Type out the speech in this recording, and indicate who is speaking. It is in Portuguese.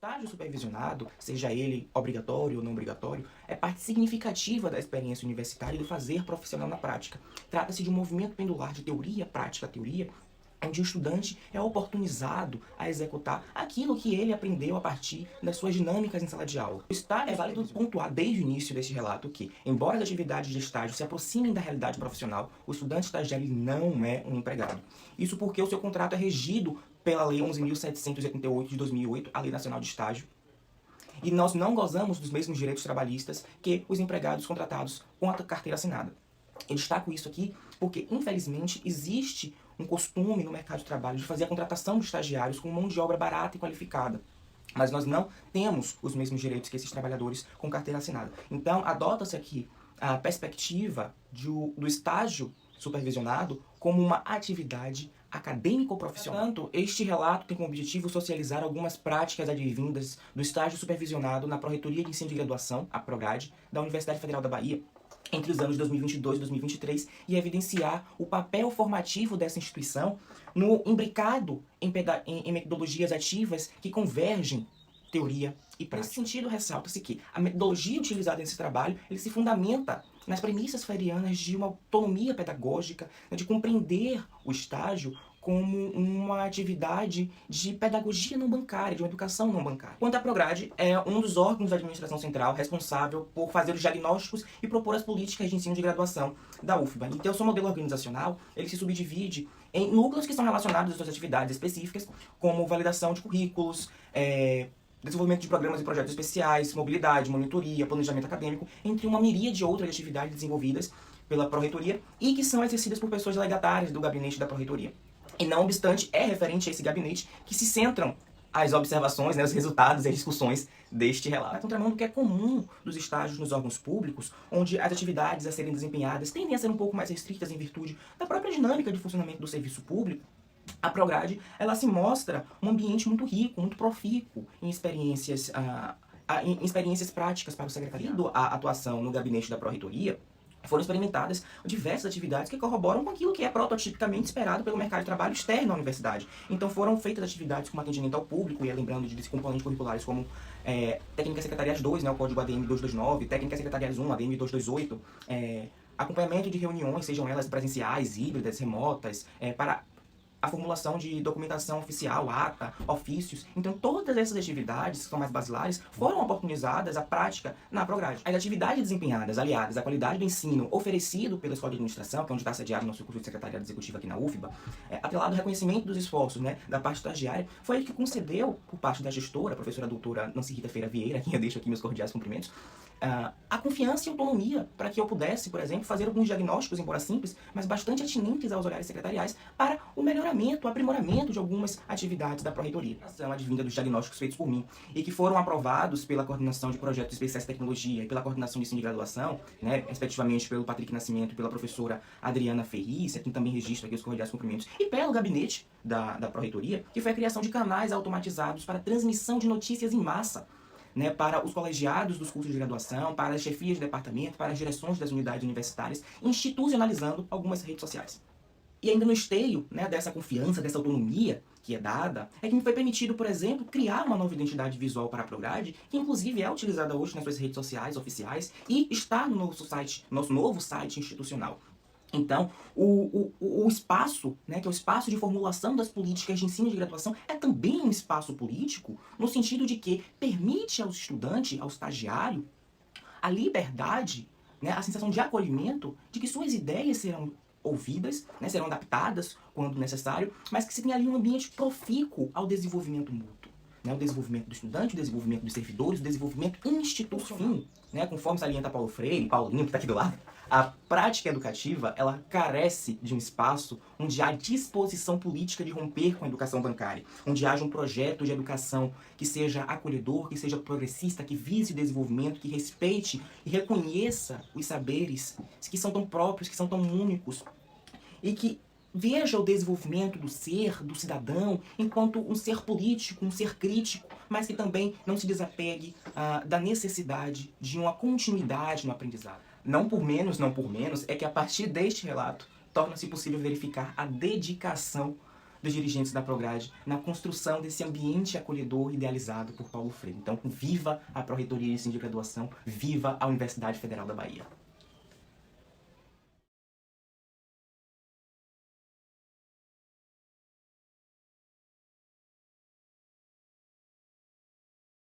Speaker 1: estágio supervisionado, seja ele obrigatório ou não obrigatório, é parte significativa da experiência universitária e do fazer profissional na prática. Trata-se de um movimento pendular de teoria, prática, teoria, onde o estudante é oportunizado a executar aquilo que ele aprendeu a partir das suas dinâmicas em sala de aula. O estágio é válido pontuar desde o início deste relato que, embora as atividades de estágio se aproximem da realidade profissional, o estudante estagiário não é um empregado. Isso porque o seu contrato é regido pela Lei 11.788 de 2008, a Lei Nacional de Estágio, e nós não gozamos dos mesmos direitos trabalhistas que os empregados contratados com a carteira assinada. Eu destaco isso aqui porque, infelizmente, existe um costume no mercado de trabalho de fazer a contratação de estagiários com mão de obra barata e qualificada. Mas nós não temos os mesmos direitos que esses trabalhadores com carteira assinada. Então, adota-se aqui a perspectiva do estágio supervisionado como uma atividade acadêmico-profissional. Portanto, este relato tem como objetivo socializar algumas práticas advindas do estágio supervisionado na Pró-Reitoria de Ensino de Graduação, a PROGRADE, da Universidade Federal da Bahia, entre os anos 2022 e 2023, e evidenciar o papel formativo dessa instituição no imbricado em metodologias ativas que convergem teoria e prática. Nesse sentido, ressalta-se que a metodologia utilizada nesse trabalho ele se fundamenta nas premissas freirianas de uma autonomia pedagógica, de compreender o estágio como uma atividade de pedagogia não bancária, de uma educação não bancária. Quanto à PROGRADE, é um dos órgãos da administração central responsável por fazer os diagnósticos e propor as políticas de ensino de graduação da UFBA. Então, o seu modelo organizacional ele se subdivide em núcleos que são relacionados às suas atividades específicas, como validação de currículos, desenvolvimento de programas e projetos especiais, mobilidade, monitoria, planejamento acadêmico, entre uma miríade de outras atividades desenvolvidas pela Pró-Reitoria e que são exercidas por pessoas delegatárias do gabinete da Pró-Reitoria. E não obstante, é referente a esse gabinete que se centram as observações, os resultados e as discussões deste relato. Contramão que é comum dos estágios nos órgãos públicos, onde as atividades a serem desempenhadas tendem a ser um pouco mais restritas em virtude da própria dinâmica de funcionamento do serviço público. A PROGRADE, ela se mostra um ambiente muito rico, muito profícuo em experiências, em experiências práticas para o secretariado. A atuação no gabinete da Pró-Reitoria, foram experimentadas diversas atividades que corroboram com aquilo que é prototipicamente esperado pelo mercado de trabalho externo à universidade. Então foram feitas atividades como atendimento ao público, e lembrando de componentes curriculares como técnicas secretariais 2, o código ADM 229, técnicas secretariais 1, ADM 228, acompanhamento de reuniões, sejam elas presenciais, híbridas, remotas, para a formulação de documentação oficial, ata, ofícios. Então, todas essas atividades, que são mais basilares, foram oportunizadas à prática na PROGRADE. As atividades desempenhadas, aliadas à qualidade do ensino oferecido pela Escola de Administração, que é onde está sediado o nosso curso de secretariado executivo aqui na UFBA, atrelado ao reconhecimento dos esforços da parte estagiária, foi ele que concedeu, por parte da gestora, a professora doutora Nancy Rita Feira Vieira, a quem eu deixo aqui meus cordiais cumprimentos, a confiança e autonomia para que eu pudesse, por exemplo, fazer alguns diagnósticos, embora simples, mas bastante atinentes aos olhares secretariais, para o melhoramento, o aprimoramento de algumas atividades da Pró-Reitoria. São advinda dos diagnósticos feitos por mim e que foram aprovados pela Coordenação de Projetos Especiais de Tecnologia e pela Coordenação de Ensino de Graduação, respectivamente pelo Patrick Nascimento e pela professora Adriana Ferriz, a quem também registro aqui os cordiais cumprimentos, e pelo gabinete da Pró-Reitoria, que foi a criação de canais automatizados para transmissão de notícias em massa, para os colegiados dos cursos de graduação, para as chefias de departamento, para as direções das unidades universitárias, institucionalizando algumas redes sociais. E ainda no esteio dessa confiança, dessa autonomia que é dada, é que me foi permitido, por exemplo, criar uma nova identidade visual para a PROGRADE, que inclusive é utilizada hoje nas suas redes sociais oficiais e está no nosso novo site institucional. Então, o espaço, que é o espaço de formulação das políticas de ensino de graduação, é também um espaço político, no sentido de que permite ao estudante, ao estagiário, a liberdade, a sensação de acolhimento, de que suas ideias serão ouvidas, serão adaptadas quando necessário, mas que se tem ali um ambiente profícuo ao desenvolvimento mútuo. O desenvolvimento do estudante, o desenvolvimento dos servidores, o desenvolvimento institucional. Conforme salienta Paulo Freire, Paulinho, que está aqui do lado, a prática educativa, ela carece de um espaço onde há disposição política de romper com a educação bancária, onde haja um projeto de educação que seja acolhedor, que seja progressista, que vise o desenvolvimento, que respeite e reconheça os saberes que são tão próprios, que são tão únicos, e que veja o desenvolvimento do ser, do cidadão, enquanto um ser político, um ser crítico, mas que também não se desapegue da necessidade de uma continuidade no aprendizado. Não por menos, é que a partir deste relato torna-se possível verificar a dedicação dos dirigentes da Prograde na construção desse ambiente acolhedor idealizado por Paulo Freire. Então, viva a Pró-Reitoria de Ensino de Graduação, viva a Universidade Federal da Bahia.